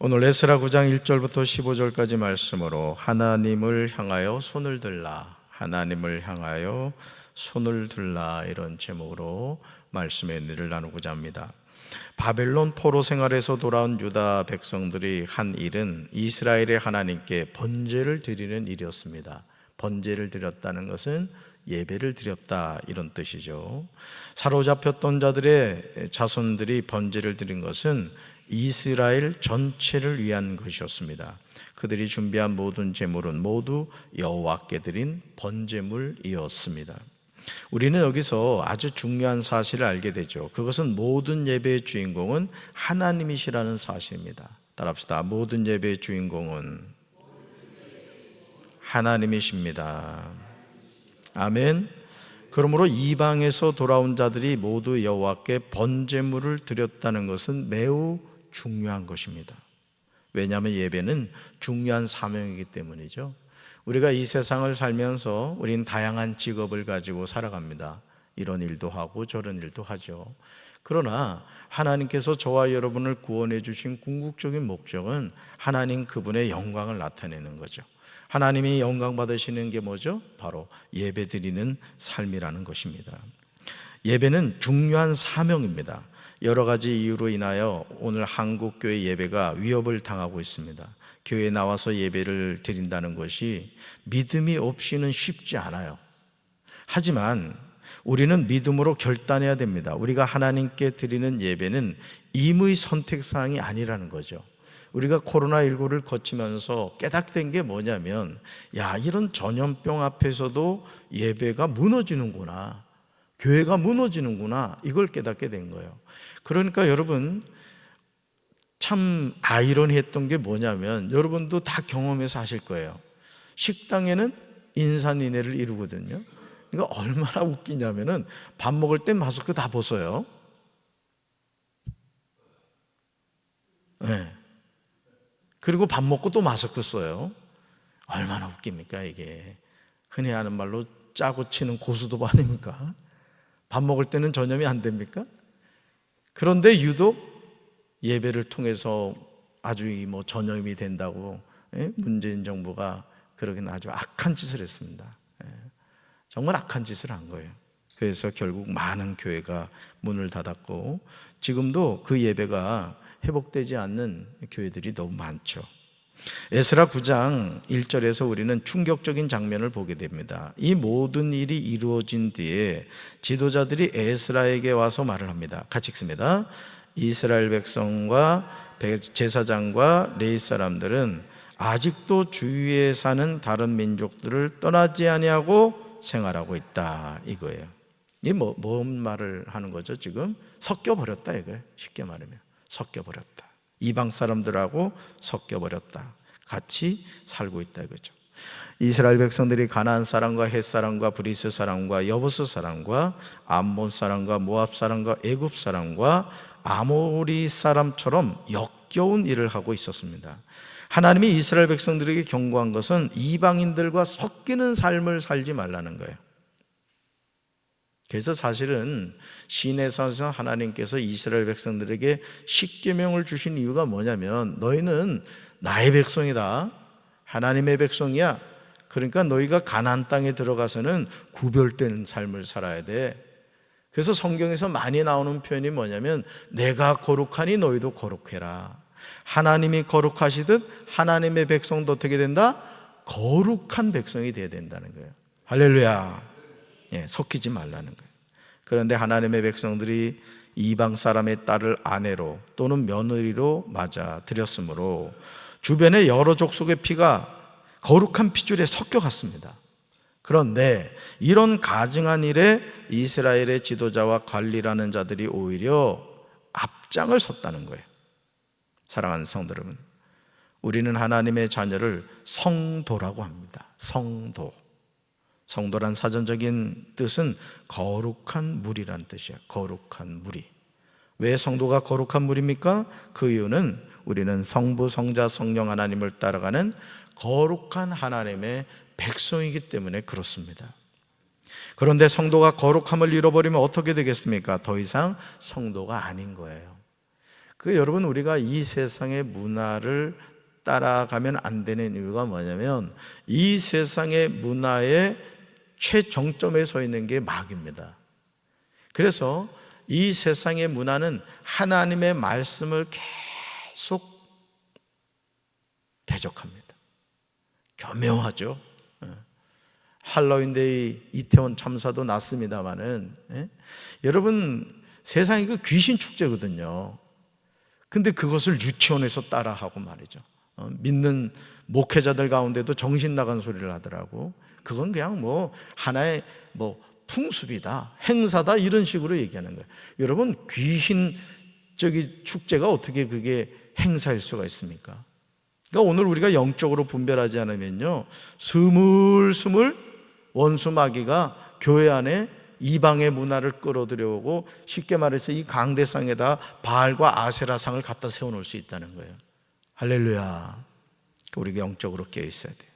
오늘 에스라 9장 1절부터 15절까지 말씀으로 하나님을 향하여 손을 들라, 하나님을 향하여 손을 들라, 이런 제목으로 말씀의 은혜를 나누고자 합니다. 바벨론 포로 생활에서 돌아온 유다 백성들이 한 일은 이스라엘의 하나님께 번제를 드리는 일이었습니다. 번제를 드렸다는 것은 예배를 드렸다, 이런 뜻이죠. 사로잡혔던 자들의 자손들이 번제를 드린 것은 이스라엘 전체를 위한 것이었습니다. 그들이 준비한 모든 제물은 모두 여호와께 드린 번제물이었습니다. 우리는 여기서 아주 중요한 사실을 알게 되죠. 그것은 모든 예배의 주인공은 하나님이시라는 사실입니다. 따라합시다. 모든 예배의 주인공은 하나님이십니다. 아멘. 그러므로 이방에서 돌아온 자들이 모두 여호와께 번제물을 드렸다는 것은 매우 중요한 것입니다. 왜냐하면 예배는 중요한 사명이기 때문이죠. 우리가 이 세상을 살면서 우리는 다양한 직업을 가지고 살아갑니다. 이런 일도 하고 저런 일도 하죠. 그러나 하나님께서 저와 여러분을 구원해 주신 궁극적인 목적은 하나님 그분의 영광을 나타내는 거죠. 하나님이 영광 받으시는 게 뭐죠? 바로 예배드리는 삶이라는 것입니다. 예배는 중요한 사명입니다. 여러 가지 이유로 인하여 오늘 한국교회 예배가 위협을 당하고 있습니다. 교회에 나와서 예배를 드린다는 것이 믿음이 없이는 쉽지 않아요. 하지만 우리는 믿음으로 결단해야 됩니다. 우리가 하나님께 드리는 예배는 임의 선택사항이 아니라는 거죠. 우리가 코로나19를 거치면서 깨닫게 게 뭐냐면, 이런 전염병 앞에서도 예배가 무너지는구나, 교회가 무너지는구나, 이걸 깨닫게 된 거예요. 그러니까 여러분, 참 아이러니했던 게 뭐냐면, 여러분도 다 경험해서 하실 거예요. 식당에는 인산인해를 이루거든요. 이거 얼마나 웃기냐면은 밥 먹을 때 마스크 다 벗어요. 네. 그리고 밥 먹고 또 마스크 써요. 얼마나 웃깁니까 이게. 흔히 하는 말로 짜고 치는 고수도 아닙니까? 밥 먹을 때는 전염이 안 됩니까? 그런데 유독 예배를 통해서 아주 전염이 된다고 문재인 정부가 그러기는 아주 악한 짓을 했습니다. 정말 악한 짓을 한 거예요. 그래서 결국 많은 교회가 문을 닫았고, 지금도 그 예배가 회복되지 않는 교회들이 너무 많죠. 에스라 9장 1절에서 우리는 충격적인 장면을 보게 됩니다. 이 모든 일이 이루어진 뒤에 지도자들이 에스라에게 와서 말을 합니다. 같이 읽습니다. 이스라엘 백성과 제사장과 레위 사람들은 아직도 주위에 사는 다른 민족들을 떠나지 아니하고 생활하고 있다, 이거예요. 이 뭔 말을 하는 거죠? 지금 섞여버렸다, 이거예요. 쉽게 말하면 섞여버렸다. 이방 사람들하고 섞여버렸다. 같이 살고 있다, 이거죠. 이스라엘 백성들이 가나안 사람과 헷 사람과 브리스 사람과 여부스 사람과 암몬 사람과 모압 사람과 애굽 사람과 아모리 사람처럼 역겨운 일을 하고 있었습니다. 하나님이 이스라엘 백성들에게 경고한 것은 이방인들과 섞이는 삶을 살지 말라는 거예요. 그래서 사실은 시내산에서 하나님께서 이스라엘 백성들에게 십계명을 주신 이유가 뭐냐면, 너희는 나의 백성이다, 하나님의 백성이야. 그러니까 너희가 가나안 땅에 들어가서는 구별된 삶을 살아야 돼. 그래서 성경에서 많이 나오는 표현이 뭐냐면, 내가 거룩하니 너희도 거룩해라. 하나님이 거룩하시듯 하나님의 백성도 어떻게 된다? 거룩한 백성이 되어야 된다는 거예요. 할렐루야. 섞이지 말라는 거예요. 그런데 하나님의 백성들이 이방 사람의 딸을 아내로 또는 며느리로 맞아 들였으므로 주변의 여러 족속의 피가 거룩한 피줄에 섞여갔습니다. 그런데 이런 가증한 일에 이스라엘의 지도자와 관리라는 자들이 오히려 앞장을 섰다는 거예요. 사랑하는 성도 여러분, 우리는 하나님의 자녀를 성도라고 합니다. 성도. 성도란 사전적인 뜻은 거룩한 무리란 뜻이에요. 거룩한 무리. 왜 성도가 거룩한 무리입니까? 그 이유는 우리는 성부, 성자, 성령 하나님을 따라가는 거룩한 하나님의 백성이기 때문에 그렇습니다. 그런데 성도가 거룩함을 잃어버리면 어떻게 되겠습니까? 더 이상 성도가 아닌 거예요. 여러분, 우리가 이 세상의 문화를 따라가면 안 되는 이유가 뭐냐면 이 세상의 문화의 최정점에 서 있는 게 마귀입니다. 그래서 이 세상의 문화는 하나님의 말씀을 계속 대적합니다. 교묘하죠. 할로윈데이 이태원 참사도 났습니다마는, 여러분, 세상이 그 귀신 축제거든요. 근데 그것을 유치원에서 따라하고 말이죠. 믿는 목회자들 가운데도 정신 나간 소리를 하더라고. 그건 그냥 하나의 풍습이다, 행사다, 이런 식으로 얘기하는 거예요. 여러분, 귀신 축제가 어떻게 그게 행사일 수가 있습니까? 그러니까 오늘 우리가 영적으로 분별하지 않으면요, 스물스물 원수 마귀가 교회 안에 이방의 문화를 끌어들여오고, 쉽게 말해서 이 강대상에다 바알과 아세라상을 갖다 세워놓을 수 있다는 거예요. 할렐루야. 우리가 영적으로 깨어 있어야 돼요.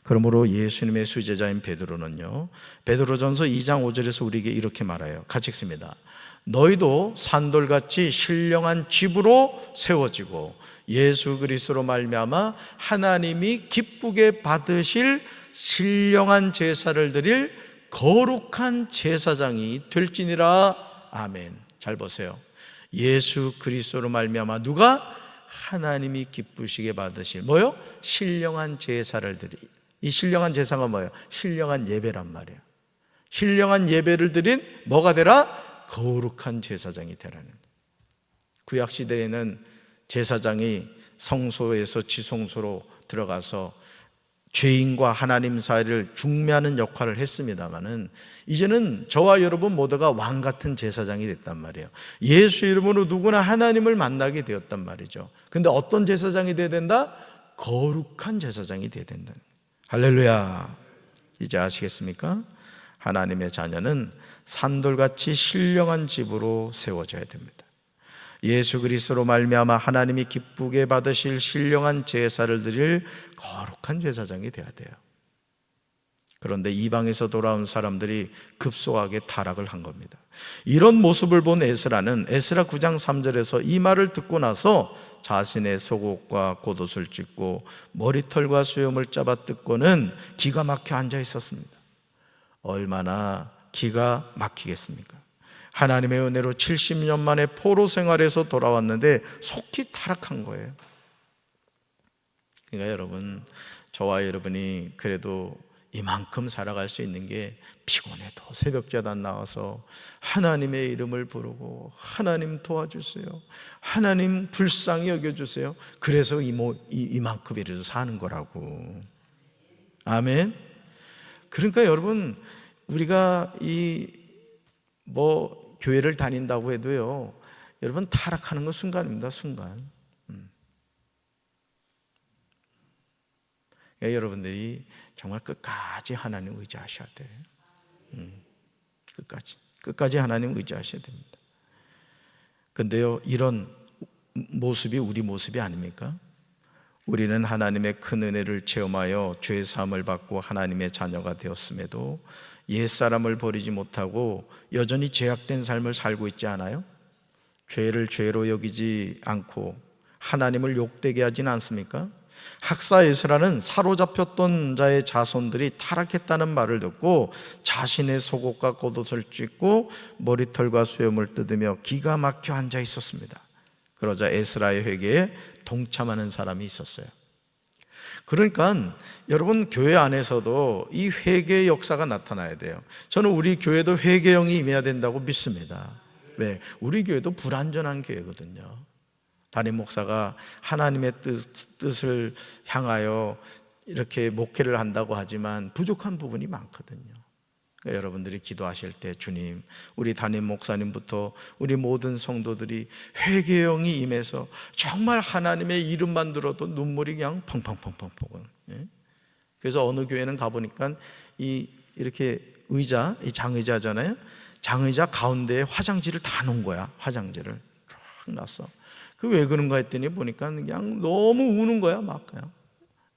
그러므로 예수님의 수제자인 베드로는요, 베드로전서 2장 5절에서 우리에게 이렇게 말해요. 같이 읽습니다. 너희도 산돌같이 신령한 집으로 세워지고 예수 그리스도로 말미암아 하나님이 기쁘게 받으실 신령한 제사를 드릴 거룩한 제사장이 될지니라. 아멘. 잘 보세요. 예수 그리스도로 말미암아 누가? 하나님이 기쁘시게 받으실 신령한 제사를 드리. 이 신령한 제사가 뭐예요? 신령한 예배란 말이에요. 신령한 예배를 드린 뭐가 되라? 거룩한 제사장이 되라는 거예요. 구약시대에는 제사장이 성소에서 지성소로 들어가서 죄인과 하나님 사이를 중매하는 역할을 했습니다마는 이제는 저와 여러분 모두가 왕 같은 제사장이 됐단 말이에요. 예수 이름으로 누구나 하나님을 만나게 되었단 말이죠. 근데 어떤 제사장이 돼야 된다? 거룩한 제사장이 돼야 된다. 할렐루야. 이제 아시겠습니까? 하나님의 자녀는 산돌같이 신령한 집으로 세워져야 됩니다. 예수 그리스도로 말미암아 하나님이 기쁘게 받으실 신령한 제사를 드릴 거룩한 제사장이 되어야 돼요. 그런데 이방에서 돌아온 사람들이 급속하게 타락을 한 겁니다. 이런 모습을 본 에스라는 에스라 9장 3절에서 이 말을 듣고 나서 자신의 속옷과 겉옷을 찢고 머리털과 수염을 잡아 뜯고는 기가 막혀 앉아 있었습니다. 얼마나 기가 막히겠습니까? 하나님의 은혜로 70년 만에 포로 생활에서 돌아왔는데 속히 타락한 거예요. 그러니까 여러분, 저와 여러분이 그래도 이만큼 살아갈 수 있는 게 피곤해도 새벽자단 나와서 하나님의 이름을 부르고 하나님 도와주세요, 하나님 불쌍히 여겨주세요. 그래서 이만큼이라도 사는 거라고. 아멘. 그러니까 여러분, 우리가 교회를 다닌다고 해도요, 여러분 타락하는 건 순간입니다. 순간. 그러니까 여러분들이 정말 끝까지 하나님 의지하셔야 돼요. 끝까지 하나님 의지하셔야 됩니다. 근데요, 이런 모습이 우리 모습이 아닙니까? 우리는 하나님의 큰 은혜를 체험하여 죄 사함을 받고 하나님의 자녀가 되었음에도 옛사람을 버리지 못하고 여전히 죄악된 삶을 살고 있지 않아요? 죄를 죄로 여기지 않고 하나님을 욕되게 하진 않습니까? 학사 에스라는 사로잡혔던 자의 자손들이 타락했다는 말을 듣고 자신의 속옷과 겉옷을 찢고 머리털과 수염을 뜯으며 기가 막혀 앉아 있었습니다. 그러자 에스라의 회개에 동참하는 사람이 있었어요. 그러니까 여러분, 교회 안에서도 이 회개의 역사가 나타나야 돼요. 저는 우리 교회도 회개형이 임해야 된다고 믿습니다. 왜? 우리 교회도 불완전한 교회거든요. 담임 목사가 하나님의 뜻을 향하여 이렇게 목회를 한다고 하지만 부족한 부분이 많거든요. 그러니까 여러분들이 기도하실 때 주님, 우리 담임 목사님부터 우리 모든 성도들이 회개형이 임해서 정말 하나님의 이름만 들어도 눈물이 그냥 펑펑펑펑. 그래서 어느 교회는 가보니까 이렇게 의자, 이 장의자잖아요. 장의자 가운데에 화장지를 다 놓은 거야. 화장지를 쫙 놨어. 그 왜 그런가 했더니 보니까 그냥 너무 우는 거야. 막 그냥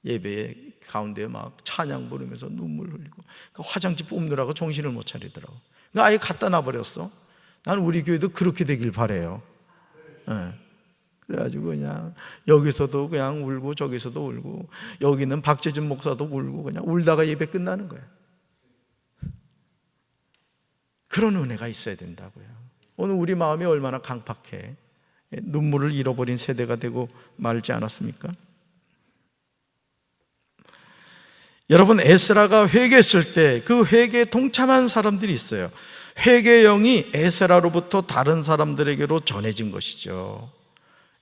예배에 가운데 막 찬양 부르면서 눈물 흘리고, 그러니까 화장지 뽑느라고 정신을 못 차리더라고. 그러니까 아예 갖다 놔버렸어. 나는 우리 교회도 그렇게 되길 바래요. 예. 그래가지고 그냥 여기서도 그냥 울고 저기서도 울고, 여기는 박재준 목사도 울고, 그냥 울다가 예배 끝나는 거예요. 그런 은혜가 있어야 된다고요. 오늘 우리 마음이 얼마나 강팍해. 눈물을 잃어버린 세대가 되고 말지 않았습니까? 여러분, 에스라가 회개했을 때 그 회개에 동참한 사람들이 있어요. 회개의 영이 에스라로부터 다른 사람들에게로 전해진 것이죠.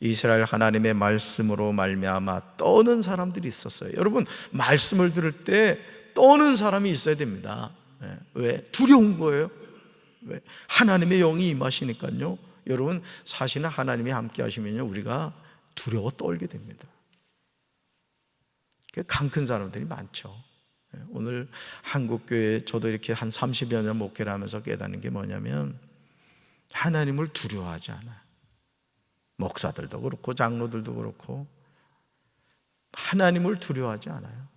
이스라엘 하나님의 말씀으로 말미암아 떠는 사람들이 있었어요. 여러분, 말씀을 들을 때 떠는 사람이 있어야 됩니다. 왜? 두려운 거예요. 왜? 하나님의 영이 임하시니까요. 여러분, 사실은 하나님이 함께 하시면요, 우리가 두려워 떨게 됩니다. 강 큰 사람들이 많죠. 오늘 한국교회, 저도 이렇게 한 30여 년 목회를 하면서 깨닫는 게 뭐냐면, 하나님을 두려워하지 않아요. 목사들도 그렇고 장로들도 그렇고 하나님을 두려워하지 않아요.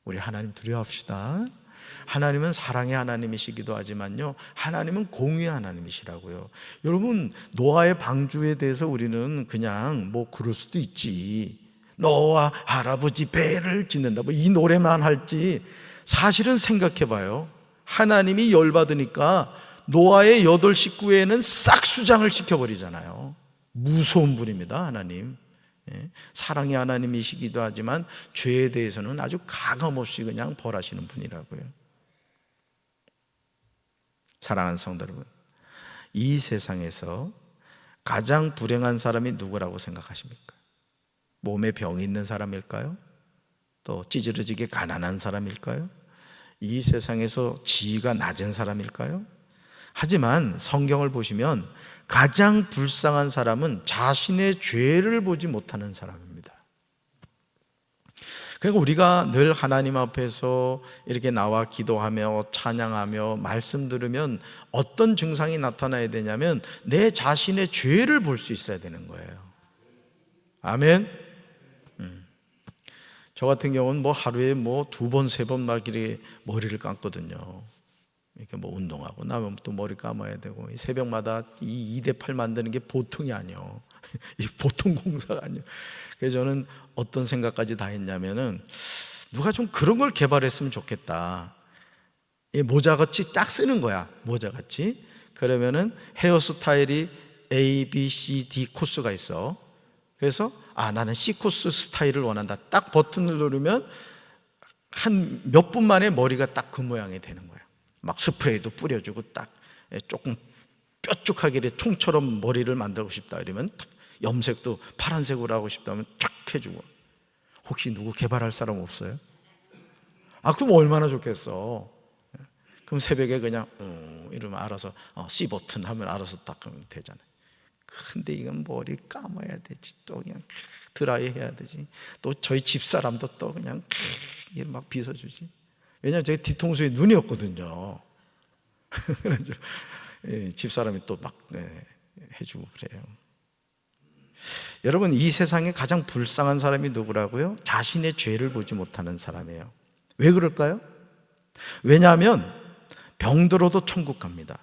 우리 하나님 두려워합시다. 하나님은 사랑의 하나님이시기도 하지만요, 하나님은 공의의 하나님이시라고요. 여러분, 노아의 방주에 대해서 우리는 그냥 뭐 그럴 수도 있지, 노아 할아버지 배를 짓는다, 뭐 이 노래만 할지, 사실은 생각해 봐요. 하나님이 열받으니까 노아의 8 식구에는 싹 수장을 시켜버리잖아요. 무서운 분입니다, 하나님. 사랑의 하나님이시기도 하지만 죄에 대해서는 아주 가감없이 그냥 벌하시는 분이라고요. 사랑하는 성도 여러분, 이 세상에서 가장 불행한 사람이 누구라고 생각하십니까? 몸에 병이 있는 사람일까요? 또 찌질어지게 가난한 사람일까요? 이 세상에서 지위가 낮은 사람일까요? 하지만 성경을 보시면 가장 불쌍한 사람은 자신의 죄를 보지 못하는 사람입니다. 그러니까 우리가 늘 하나님 앞에서 이렇게 나와 기도하며 찬양하며 말씀 들으면 어떤 증상이 나타나야 되냐면, 내 자신의 죄를 볼 수 있어야 되는 거예요. 아멘. 저 같은 경우는 뭐 하루에 뭐 2번, 3번 막 이렇게 머리를 감거든요. 이렇게 뭐 운동하고 나면 또 머리 감아야 되고, 새벽마다 이 2대8 만드는 게 보통이 아니에요. 이 보통 공사가 아니에요. 그래서 저는 어떤 생각까지 다 했냐면은, 누가 좀 그런 걸 개발했으면 좋겠다. 모자같이 딱 쓰는 거야, 모자같이. 그러면은 헤어스타일이 A, B, C, D 코스가 있어. 그래서 나는 C 코스 스타일을 원한다. 딱 버튼을 누르면 한 몇 분 만에 머리가 딱 그 모양이 되는 거야. 막 스프레이도 뿌려주고, 딱 조금 뾰족하게 총처럼 머리를 만들고 싶다 이러면 염색도 파란색으로 하고 싶다면 쫙 해주고. 혹시 누구 개발할 사람 없어요? 그럼 얼마나 좋겠어. 그럼 새벽에 그냥 이러면 알아서 C 버튼 하면 알아서 딱 하면 되잖아요. 근데 이건 머리 감아야 되지, 또 그냥 드라이 해야 되지, 또 저희 집사람도 또 그냥 막 빗어주지. 왜냐하면 제 뒤통수에 눈이 없거든요. 그래서 집사람이 또 막 해주고 그래요. 여러분, 이 세상에 가장 불쌍한 사람이 누구라고요? 자신의 죄를 보지 못하는 사람이에요. 왜 그럴까요? 왜냐하면 병들어도 천국 갑니다.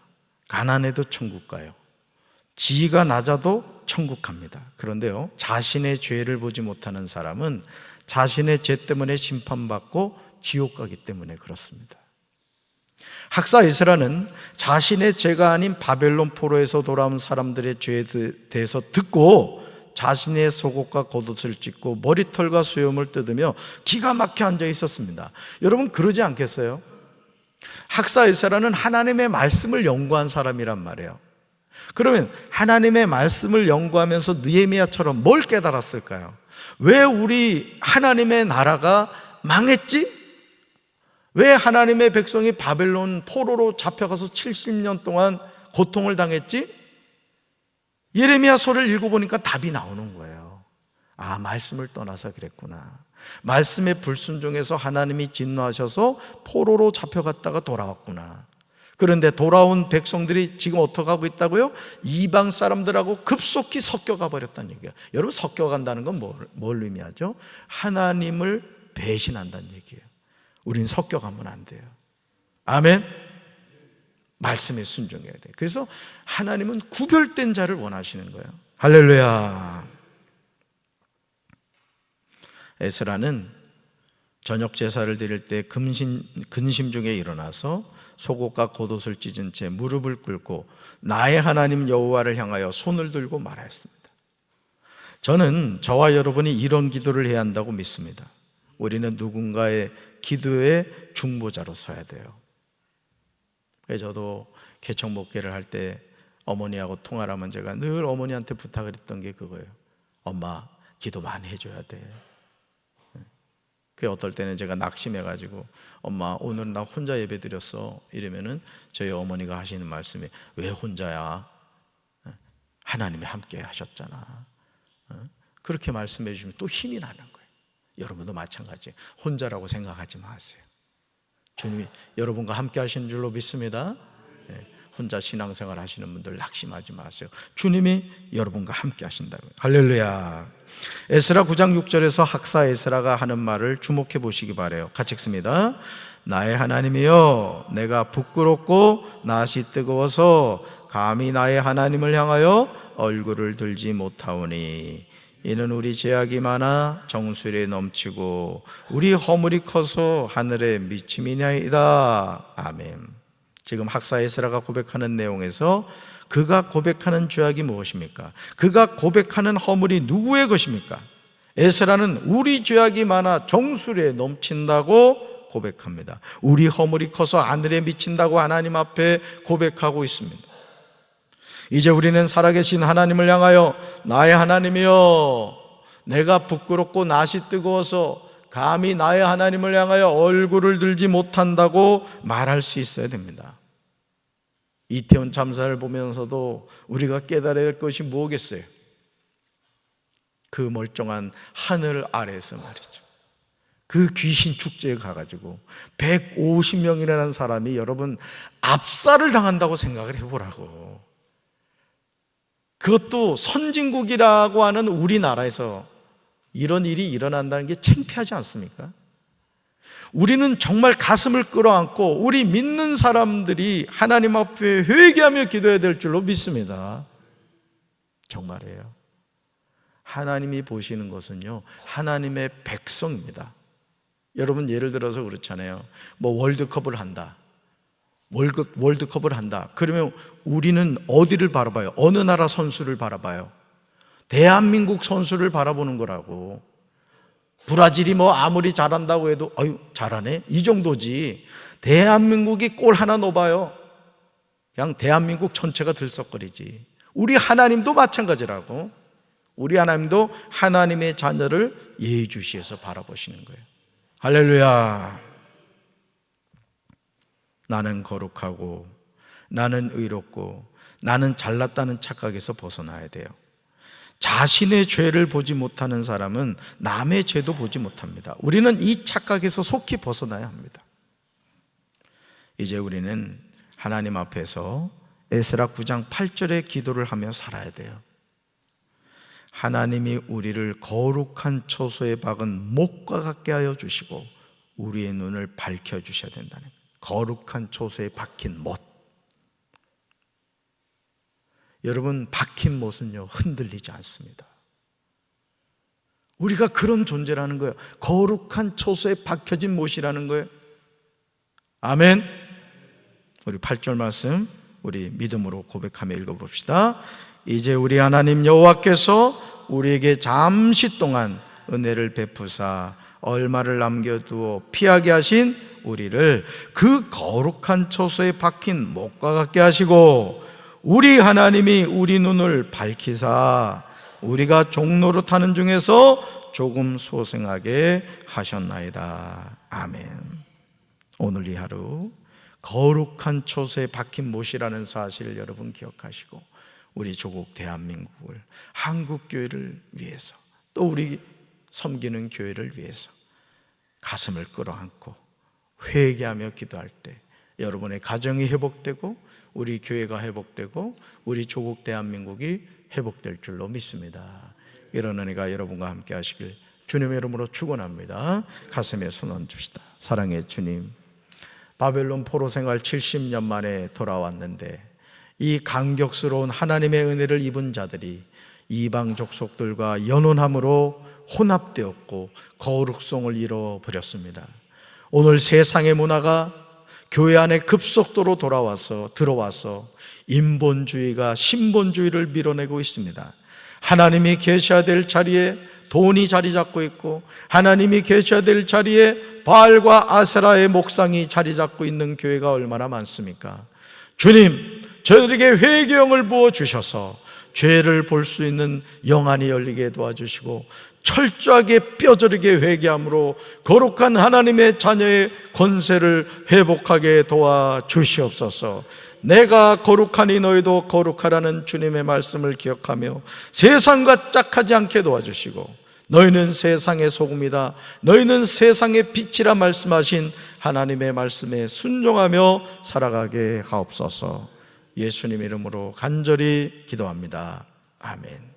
가난해도 천국 가요. 지위가 낮아도 천국 갑니다. 그런데요, 자신의 죄를 보지 못하는 사람은 자신의 죄 때문에 심판받고 지옥 가기 때문에 그렇습니다. 학사 에스라는 자신의 죄가 아닌 바벨론 포로에서 돌아온 사람들의 죄에 대해서 듣고 자신의 속옷과 겉옷을 찢고 머리털과 수염을 뜯으며 기가 막혀 앉아 있었습니다. 여러분, 그러지 않겠어요? 학사 에스라는 하나님의 말씀을 연구한 사람이란 말이에요. 그러면 하나님의 말씀을 연구하면서 느헤미야처럼 뭘 깨달았을까요? 왜 우리 하나님의 나라가 망했지? 왜 하나님의 백성이 바벨론 포로로 잡혀가서 70년 동안 고통을 당했지? 예레미야서를 읽어보니까 답이 나오는 거예요. 말씀을 떠나서 그랬구나. 말씀에 불순종해서 하나님이 진노하셔서 포로로 잡혀갔다가 돌아왔구나. 그런데 돌아온 백성들이 지금 어떻게 하고 있다고요? 이방 사람들하고 급속히 섞여가 버렸다는 얘기예요. 여러분, 섞여간다는 건 뭘 의미하죠? 하나님을 배신한다는 얘기예요. 우린 섞여가면 안 돼요. 아멘. 말씀에 순종해야 돼요. 그래서 하나님은 구별된 자를 원하시는 거예요. 할렐루야. 에스라는 저녁 제사를 드릴 때 근심 중에 일어나서 속옷과 겉옷을 찢은 채 무릎을 꿇고 나의 하나님 여호와를 향하여 손을 들고 말하였습니다. 저는 저와 여러분이 이런 기도를 해야 한다고 믿습니다. 우리는 누군가의 기도의 중보자로 서야 돼요. 저도 개척 목회를 할 때 어머니하고 통화를 하면 제가 늘 어머니한테 부탁을 했던 게 그거예요. 엄마, 기도 많이 해줘야 돼. 그 어떨 때는 제가 낙심해가지고 엄마, 오늘 나 혼자 예배 드렸어 이러면은 저희 어머니가 하시는 말씀이 왜 혼자야? 하나님이 함께 하셨잖아. 그렇게 말씀해 주시면 또 힘이 나는 거예요. 여러분도 마찬가지예요. 혼자라고 생각하지 마세요. 주님이 여러분과 함께 하시는 줄로 믿습니다. 혼자 신앙생활 하시는 분들 낙심하지 마세요. 주님이 여러분과 함께 하신다고요. 할렐루야. 에스라 9장 6절에서 학사 에스라가 하는 말을 주목해 보시기 바라요. 같이 읽습니다. 나의 하나님이여, 내가 부끄럽고 낯이 뜨거워서 감히 나의 하나님을 향하여 얼굴을 들지 못하오니 이는 우리 죄악이 많아 정수리에 넘치고 우리 허물이 커서 하늘에 미침이나이다. 아멘. 지금 학사 에스라가 고백하는 내용에서 그가 고백하는 죄악이 무엇입니까? 그가 고백하는 허물이 누구의 것입니까? 에스라는 우리 죄악이 많아 정수리에 넘친다고 고백합니다. 우리 허물이 커서 하늘에 미친다고 하나님 앞에 고백하고 있습니다. 이제 우리는 살아계신 하나님을 향하여 나의 하나님이여, 내가 부끄럽고 낯이 뜨거워서 감히 나의 하나님을 향하여 얼굴을 들지 못한다고 말할 수 있어야 됩니다. 이태원 참사를 보면서도 우리가 깨달아야 할 것이 뭐겠어요? 그 멀쩡한 하늘 아래에서 말이죠, 그 귀신 축제에 가가지고 150명이라는 사람이 여러분 압살을 당한다고 생각을 해보라고. 그것도 선진국이라고 하는 우리나라에서 이런 일이 일어난다는 게 창피하지 않습니까? 우리는 정말 가슴을 끌어안고 우리 믿는 사람들이 하나님 앞에 회개하며 기도해야 될 줄로 믿습니다. 정말이에요. 하나님이 보시는 것은요, 하나님의 백성입니다. 여러분 예를 들어서 그렇잖아요. 뭐 월드컵을 한다. 월드컵을 한다. 그러면 우리는 어디를 바라봐요? 어느 나라 선수를 바라봐요? 대한민국 선수를 바라보는 거라고. 브라질이 뭐 아무리 잘한다고 해도 아유 잘하네 이 정도지, 대한민국이 골 하나 넣어봐요, 그냥 대한민국 전체가 들썩거리지. 우리 하나님도 마찬가지라고. 우리 하나님도 하나님의 자녀를 예의주시해서 바라보시는 거예요. 할렐루야. 나는 거룩하고 나는 의롭고 나는 잘났다는 착각에서 벗어나야 돼요. 자신의 죄를 보지 못하는 사람은 남의 죄도 보지 못합니다. 우리는 이 착각에서 속히 벗어나야 합니다. 이제 우리는 하나님 앞에서 에스라 9장 8절의 기도를 하며 살아야 돼요. 하나님이 우리를 거룩한 처소에 박은 못과 같게 하여 주시고 우리의 눈을 밝혀주셔야 된다는 거예요. 거룩한 처소에 박힌 못. 여러분, 박힌 못은요 흔들리지 않습니다. 우리가 그런 존재라는 거예요. 거룩한 처소에 박혀진 못이라는 거예요. 아멘. 우리 8절 말씀 우리 믿음으로 고백하며 읽어봅시다. 이제 우리 하나님 여호와께서 우리에게 잠시 동안 은혜를 베푸사 얼마를 남겨두어 피하게 하신 우리를 그 거룩한 처소에 박힌 못과 같게 하시고 우리 하나님이 우리 눈을 밝히사 우리가 종노릇 하는 중에서 조금 소생하게 하셨나이다. 아멘. 오늘 이 하루 거룩한 처소에 박힌 못이라는 사실을 여러분 기억하시고 우리 조국 대한민국을, 한국교회를 위해서, 또 우리 섬기는 교회를 위해서 가슴을 끌어안고 회개하며 기도할 때 여러분의 가정이 회복되고 우리 교회가 회복되고 우리 조국 대한민국이 회복될 줄로 믿습니다. 이런 은혜가 여러분과 함께 하시길 주님의 이름으로 축원합니다. 가슴에 손 얹읍시다. 사랑의 주님, 바벨론 포로 생활 70년 만에 돌아왔는데 이 감격스러운 하나님의 은혜를 입은 자들이 이방 족속들과 연혼함으로 혼합되었고 거룩성을 잃어버렸습니다. 오늘 세상의 문화가 교회 안에 급속도로 들어와서 인본주의가 신본주의를 밀어내고 있습니다. 하나님이 계셔야 될 자리에 돈이 자리 잡고 있고, 하나님이 계셔야 될 자리에 바알과 아세라의 목상이 자리 잡고 있는 교회가 얼마나 많습니까? 주님, 저희들에게 회개형을 부어주셔서 죄를 볼 수 있는 영안이 열리게 도와주시고, 철저하게 뼈저리게 회개함으로 거룩한 하나님의 자녀의 권세를 회복하게 도와주시옵소서. 내가 거룩하니 너희도 거룩하라는 주님의 말씀을 기억하며 세상과 짝하지 않게 도와주시고, 너희는 세상의 소금이다, 너희는 세상의 빛이라 말씀하신 하나님의 말씀에 순종하며 살아가게 하옵소서. 예수님 이름으로 간절히 기도합니다. 아멘.